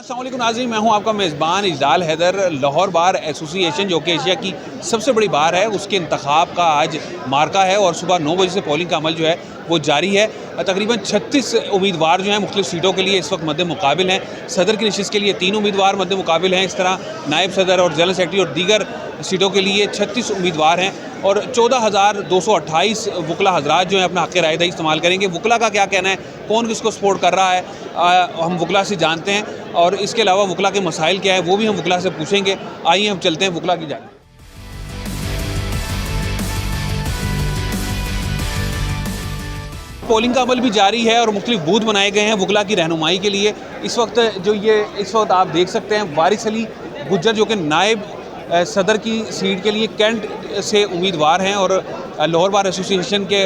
अस्सलाम वालेकुम नाज़रीन, मैं हूं आपका मेज़बान इजलाल हैदर। लाहौर बार एसोसिएशन जो कि एशिया की सबसे बड़ी बार है, उसके इंतखाब का आज मार्का है और सुबह 9 बजे से पोलिंग का अमल जो है वो जारी है। तकरीबन 36 उम्मीदवार जो हैं मुख्तलिफ सीटों के लिए इस वक्त मद्दे मुकाबिल हैं। सदर की नशिस्त के लिए 3 उम्मीदवार मद्दे मुकाबिल हैं। इस तरह नायब सदर और जनरल सेक्रेटरी और दीगर सीटों के लिए 36 उम्मीदवार हैं और 14,228 वकला हजरात जो हैं अपना हक़ राय दही इस्तेमाल करेंगे। वकला का क्या कहना है, कौन किसको सपोर्ट कर रहा है, हम वकला से जानते हैं और इसके अलावा वकला के मसाइल क्या है वो भी हम वकला से पूछेंगे। आइए हम चलते हैं वकला की जानिब। पोलिंग का अमल भी जारी है और मुख्तलिफ बूथ बनाए गए हैं वकला की रहनुमाई के लिए। इस वक्त आप देख सकते हैं वारिस अली गुज्जर जो कि नायब सदर की सीट के लिए कैंट से उम्मीदवार हैं और लाहौर बार एसोसिएशन के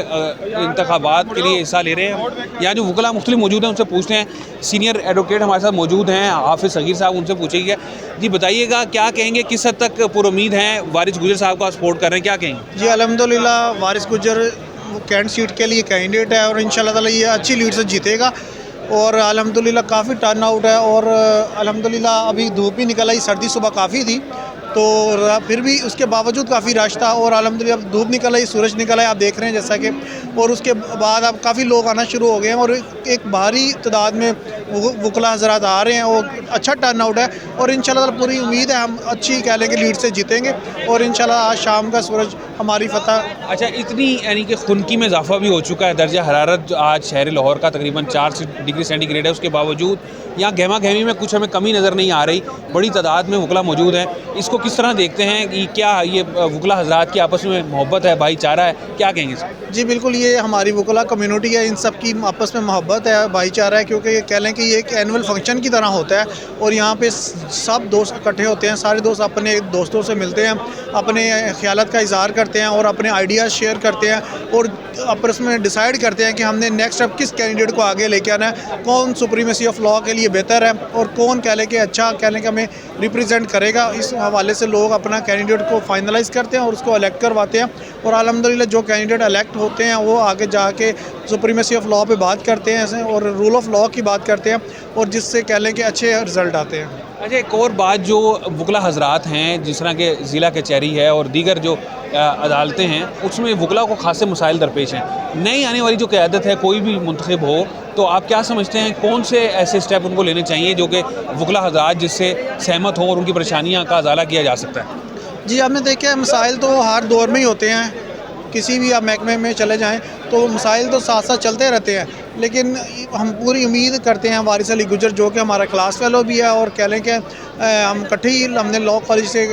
इंतखाबात के लिए हिस्सा ले रहे हैं। यहाँ जो वकला मुख्तलिफ मौजूद हैं उनसे पूछते हैं। सीनियर एडवोकेट हमारे साथ मौजूद हैं हाफिज़ सगीर साहब, उनसे पूछेंगे। जी बताइएगा, क्या कहेंगे, किस हद तक पुरुमीद हैं वारिस गुज्जर साहब का सपोर्ट कर रहे हैं, क्या कहेंगे? जी अल्हम्दुलिल्लाह वारिस गुज्जर कैंट सीट के लिए कैंडिडेट है और इंशाल्लाह ताला ये अच्छी लीड से जीतेगा और अल्हम्दुलिल्लाह काफ़ी टर्न आउट है और अल्हम्दुलिल्लाह अभी धूप भी निकल आई, सर्दी सुबह काफ़ी थी तो फिर भी उसके बावजूद काफ़ी रश था और अल्हम्दुलिल्लाह धूप निकल आई, सूरज निकल आया, आप देख रहे हैं जैसा कि, और उसके बाद अब काफ़ी लोग आना शुरू हो गए हैं और एक भारी तादाद में वकला हज़रात आ रहे हैं और अच्छा टर्न आउट है और इंशाल्लाह पूरी उम्मीद है हम अच्छी कह लें कि लीड से जीतेंगे और इंशाल्लाह आज शाम का सूरज हमारी फतह। अच्छा, इतनी यानी कि खुनकी में इजाफा भी हो चुका है, दर्जा हरारत आज शहर लाहौर का तकरीबन 4 डिग्री सेंटीग्रेड है, उसके बावजूद यहाँ गहमा गहमी में कुछ हमें कमी नज़र नहीं आ रही, बड़ी तादाद में वकला मौजूद हैं। इसको किस तरह देखते हैं कि क्या ये वकला हज़रात की आपस में मोहब्बत है, भाईचारा है, क्या कहेंगे सर? जी बिल्कुल, ये हमारी वकला कम्युनिटी है, इन सब की आपस में मोहब्बत है, भाईचारा है, क्योंकि ये कह लें कि ये एक एनुअल फंक्शन की तरह होता है और यहाँ पे सब दोस्त इकट्ठे होते हैं, सारे दोस्त अपने दोस्तों से मिलते हैं, अपने ख्यालात का इज़हार करते हैं और अपने आइडियाज़ शेयर करते हैं और आपस में डिसाइड करते हैं कि हमने नेक्स्ट अब किस कैंडिडेट को आगे लेके आना है, कौन सुप्रीमेसी ऑफ लॉ के लिए बेहतर है और कौन कह लें कि अच्छा कह लें कि हमें रिप्रेजेंट करेगा। इस हवाले से लोग अपना कैंडिडेट को फाइनलाइज़ करते हैं और उसको इलेक्ट करवाते हैं और अल्हम्दुलिल्लाह जो कैंडिडेट इलेक्ट होते हैं वो आगे जाके सुप्रीमेसी ऑफ लॉ पे बात करते हैं और रूल ऑफ लॉ की बात करते हैं और जिससे कह लें कि अच्छे रिज़ल्ट आते हैं। अच्छा, एक और बात, जो वकला हजरात हैं जिस तरह के ज़िला कचहरी है और दीगर जो अदालतें हैं उसमें वकला को खासे मसाइल दरपेश हैं। नई आने वाली जो क़यादत है, कोई भी मुंतखब हो, तो आप क्या समझते हैं कौन से ऐसे स्टेप उनको लेने चाहिए जो कि वकला हजरात जिससे सहमत हों और उनकी परेशानियाँ का अजाला किया जा सकता है? जी आपने देखा है मसाइल तो हर दौर में ही होते हैं, किसी भी आप महकमे में चले जाएं तो मसाइल तो साथ साथ चलते रहते हैं, लेकिन हम पूरी उम्मीद करते हैं वारिस अली गुज्जर जो कि हमारा क्लास फेलो भी है और कह लें कि हम इकट्ठे ही हमने लॉ कॉलेज से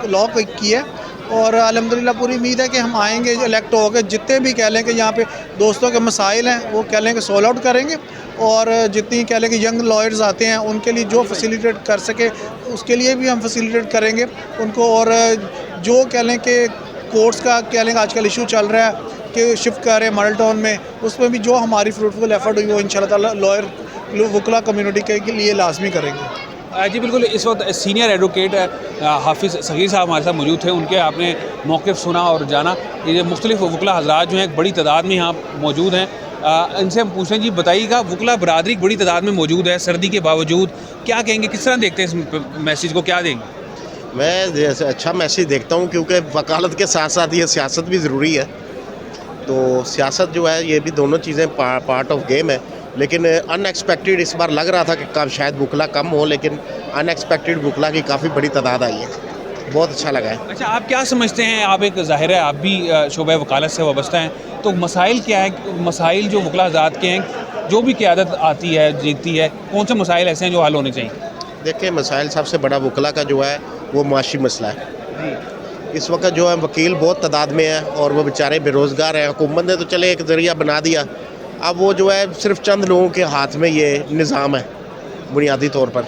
लॉ की है और अल्हम्दुलिल्लाह पूरी उम्मीद है कि हम आएंगे इलेक्ट हो गए, जितने भी कह लें कि यहाँ पे दोस्तों के मसाइल हैं वो कह लें कि सोल्व आउट करेंगे और जितनी कह लें कि यंग लॉयर्स आते हैं उनके लिए जो फैसिलिटेट कर सके उसके लिए भी हम फैसिलिटेट करेंगे उनको। और जो कह लें कि कोर्ट्स का कह लें आजकल इशू चल रहा है कि शिफ्ट कर रहे हैं मॉडल टाउन में, उसमें भी जो हमारी फ्रूटफुल एफर्ट हुई वो इंशाल्लाह ताला लॉयर वकला कम्युनिटी के लिए लाजमी करेंगे। जी बिल्कुल, इस वक्त सीनियर एडवोकेट हाफिज़ सगीर साहब हमारे साथ मौजूद थे, उनके आपने मौक़िफ़ सुना और जाना। ये मुख्तलिफ वकला हजरात जो हैं एक बड़ी तादाद में यहाँ मौजूद हैं, इनसे हम पूछें। जी बताइएगा, वकला बरादरी बड़ी तादाद में मौजूद है सर्दी के बावजूद, क्या कहेंगे, किस तरह देखते हैं इस मैसेज को, क्या देंगे? मैं जैसे अच्छा मैसेज देखता हूँ क्योंकि वकालत के साथ साथ ये सियासत भी ज़रूरी है, तो सियासत जो है ये भी दोनों चीज़ें पार्ट ऑफ गेम है। लेकिन अनएक्सपेक्टेड इस बार लग रहा था कि कब शायद वकला कम हो, लेकिन अनएक्सपेक्टेड वकला की काफ़ी बड़ी तादाद आई है, बहुत अच्छा लगा है। अच्छा, आप क्या समझते हैं, आप एक ज़ाहिर है आप भी शोबे वकालत से वाबस्ता हैं, तो मसाइल क्या है, मसाइल जो वकला हज़रात के हैं, जो भी क़यादत आती है जीतती है, कौन से मसाइल ऐसे हैं जो हल होने चाहिए? देखिए, मसाइल सबसे बड़ा वकला का जो है वो माशी मसला है। इस वक्त जो है वकील बहुत तादाद में है और वो बेचारे बेरोज़गार हैं। हुकूमत ने तो चले एक ज़रिया बना दिया, अब वो जो है सिर्फ चंद लोगों के हाथ में ये निज़ाम है बुनियादी तौर पर,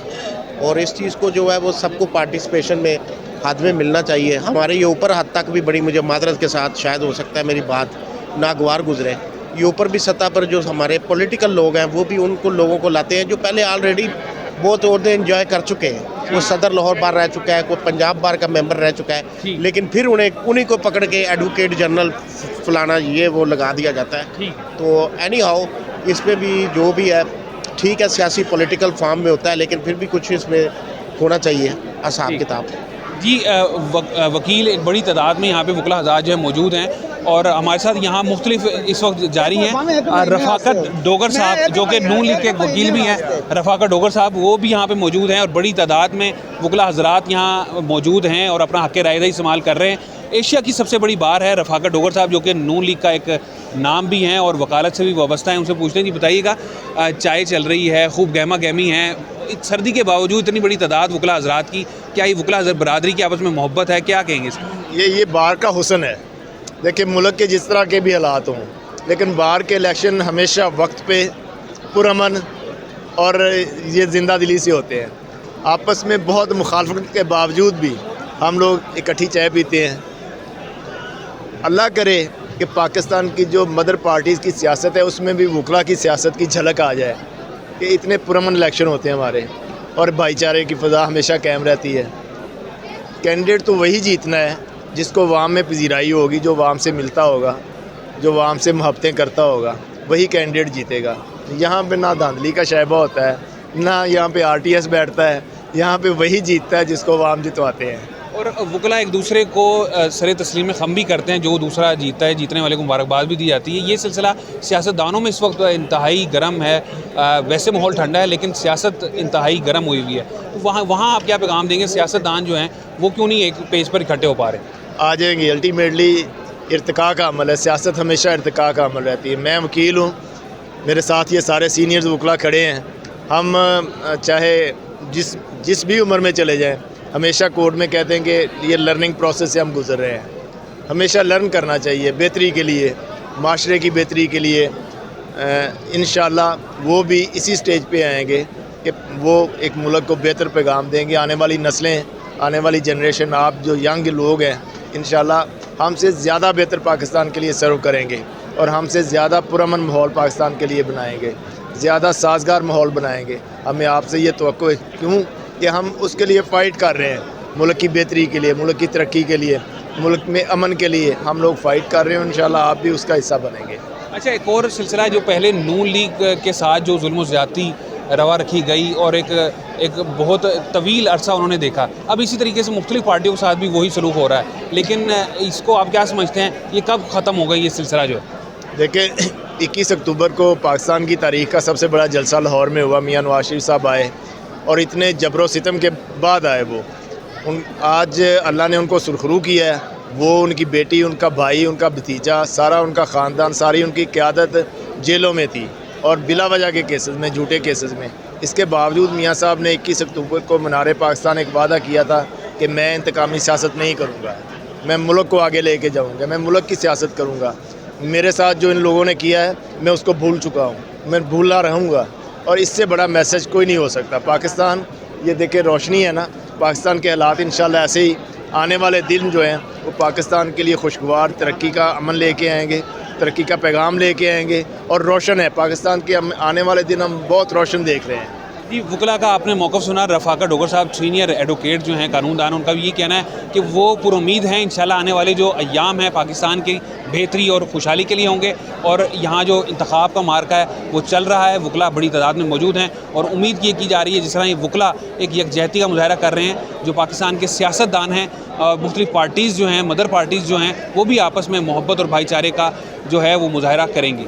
और इस चीज़ को जो है वो सबको पार्टिसिपेशन में हाथ में मिलना चाहिए। हमारे ये ऊपर हद तक भी बड़ी, मुझे मादरत के साथ शायद हो सकता है मेरी बात नागवार गुजरे, ये ऊपर भी सतह पर जो हमारे पॉलिटिकल लोग हैं वो भी उनको लोगों को लाते हैं जो पहले ऑलरेडी बहुत ओहदे एंजॉय कर चुके हैं। वो सदर लाहौर बार रह चुका है, कोई पंजाब बार का मेंबर रह चुका है, लेकिन फिर उन्हीं को पकड़ के एडवोकेट जनरल फलाना ये वो लगा दिया जाता है। तो एनी हाउ इस पर भी जो भी है ठीक है सियासी पॉलिटिकल फॉर्म में होता है, लेकिन फिर भी कुछ इसमें होना चाहिए हिसाब किताब। जी वकील एक बड़ी तादाद में यहाँ पे वकला हज़रात जो है मौजूद हैं और हमारे साथ यहाँ मुख्तलिफ इस वक्त जारी हैं। रफ़ाकत डोगर साहब जो कि नून लीग के वकील भी हैं, रफ़ाकत डोगर साहब वो भी यहाँ पे मौजूद हैं और बड़ी तादाद में वकला हज़रात यहाँ मौजूद हैं और अपना हक़ राय इस्तेमाल कर रहे हैं। एशिया की सबसे बड़ी बार है। रफ़ाकत डोगर साहब जो कि नून लीग का एक नाम भी हैं और वकालत से भी वाबस्ता हैं, उनसे पूछते हैं जी बताइएगा, चाय चल रही है, खूब गहमा गहमी है, सर्दी के बावजूद इतनी बड़ी तादाद वकला हज़रात की, क्या ये वकला बरादरी की आपस में मोहब्बत है, क्या कहेंगे इसमें? ये बार का हुस्न है। देखिए मुल्क के जिस तरह के भी हालात हों, लेकिन बार के इलेक्शन हमेशा वक्त पे पुरअमन और ये ज़िंदा दिली से होते हैं। आपस में बहुत मुखालफत के बावजूद भी हम लोग इकट्ठी चाय पीते हैं। अल्लाह करे कि पाकिस्तान की जो मदर पार्टीज़ की सियासत है उसमें भी वकला की सियासत की झलक आ जाए कि इतने पुरअमन इलेक्शन होते हैं हमारे और भाईचारे की फ़ज़ा हमेशा कायम रहती है। कैंडिडेट तो वही जीतना है जिसको वाम में पजीराई होगी, जो वाम से मिलता होगा, जो वाम से मोहब्बतें करता होगा, वही कैंडिडेट जीतेगा। यहाँ पे ना धांधली का शैबा होता है, ना यहाँ पे RTS बैठता है, यहाँ पे वही जीतता है जिसको वाम जितवाते हैं। और वकला एक दूसरे को सर तस्लीम में ख़म भी करते हैं, जो दूसरा जीतता है जीतने वाले को मुबारकबाद भी दी जाती है। ये सिलसिला सियासतदानों में इस वक्त इंतहाई गर्म है। वैसे माहौल ठंडा है लेकिन सियासत इंतहाई गर्म हुई हुई है। तो वहाँ आप क्या पैगाम देंगे? सियासतदान जो हैं वो क्यों नहीं एक पेज पर इकट्ठे हो पा रहे? आ जाएंगे। अल्टीमेटली इर्तिका का अमल है, सियासत हमेशा इर्तिका का अमल रहती है। मैं वकील हूँ, मेरे साथ ये सारे सीनियर्स वकला खड़े हैं। हम चाहे जिस भी उम्र में चले जाएं, हमेशा कोर्ट में कहते हैं कि ये लर्निंग प्रोसेस से हम गुजर रहे हैं। हमेशा लर्न करना चाहिए बेहतरी के लिए, माशरे की बेहतरी के लिए। इंशाअल्लाह वो भी इसी स्टेज पे आएंगे कि वो एक मुल्क को बेहतर पैगाम देंगे। आने वाली नस्लें, आने वाली जनरेशन, आप जो यंग लोग हैं, इंशाअल्लाह हमसे ज़्यादा बेहतर पाकिस्तान के लिए सर्व करेंगे और हमसे ज़्यादा पुरअमन माहौल पाकिस्तान के लिए बनाएंगे, ज़्यादा साजगार माहौल बनाएंगे। हमें आपसे ये तवक्को है क्यों कि हम उसके लिए फ़ाइट कर रहे हैं, मुल्क की बेहतरी के लिए, मुल्क की तरक्की के लिए, मुल्क में अमन के लिए हम लोग फ़ाइट कर रहे हैं। इंशाअल्लाह आप भी उसका हिस्सा बनेंगे। अच्छा, एक और सिलसिला जो पहले नून लीग के साथ जो जुल्म ज़्यादती रवा रखी गई और एक बहुत तवील अरसा उन्होंने देखा, अब इसी तरीके से मुख्तलिफ पार्टियों के साथ भी वही सलूक हो रहा है, लेकिन इसको आप क्या समझते हैं, ये कब ख़त्म होगा ये सिलसिला जो है? देखिए 21 अक्टूबर को पाकिस्तान की तारीख़ का सबसे बड़ा जलसा लाहौर में हुआ। मियां नवाज शरीफ साहब आए और इतने जबरो सितम के बाद आए वो। आज अल्लाह ने उनको सुरखरू किया है। वो, उनकी बेटी, उनका भाई, उनका भतीजा, सारा उनका ख़ानदान, सारी उनकी क़यादत जेलों में थी और बिला वजह के केसेस में, झूठे केसेस में। इसके बावजूद मियाँ साहब ने 21 अक्टूबर को मीनार पाकिस्तान एक वादा किया था कि मैं इंतकामी सियासत नहीं करूँगा, मैं मुल्क को आगे लेके जाऊँगा, मैं मुल्क की सियासत करूँगा। मेरे साथ जो इन लोगों ने किया है मैं उसको भूल चुका हूँ, मैं भूलना रहूँगा और इससे बड़ा मैसेज कोई नहीं हो सकता। पाकिस्तान, ये देखे रोशनी है ना, पाकिस्तान के हालात इंशाल्लाह ऐसे ही आने वाले दिन जो हैं वो पाकिस्तान के लिए खुशगवार तरक्की का अमन लेके आएंगे, तरक्की का पैगाम लेके आएंगे और रोशन है पाकिस्तान के आने वाले दिन, हम बहुत रोशन देख रहे हैं। जी, वकला का आपने मौक़िफ़ सुना। रफ़ाकत डोगर साहब सीनियर एडवोकेट जो हैं, कानूनदान, उनका भी ये कहना है कि वो पुरुम्मीद हैं इंशाल्लाह आने वाले जो अय्याम हैं पाकिस्तान की बेहतरी और खुशहाली के लिए होंगे और यहाँ जो इंतखाब का मार्का है वो चल रहा है। वकला बड़ी तादाद में मौजूद हैं और उम्मीद ये की जा रही है जिस तरह ये वकला एक यकजहती का मुजाहरा कर रहे हैं, जो पाकिस्तान के सियासतदान हैं, मुख्तलिफ पार्टीज़ जो हैं, मदर पार्टीज़ जो हैं, वो भी आपस में मोहब्बत और भाईचारे का जो है वो मुजाहरा करेंगी।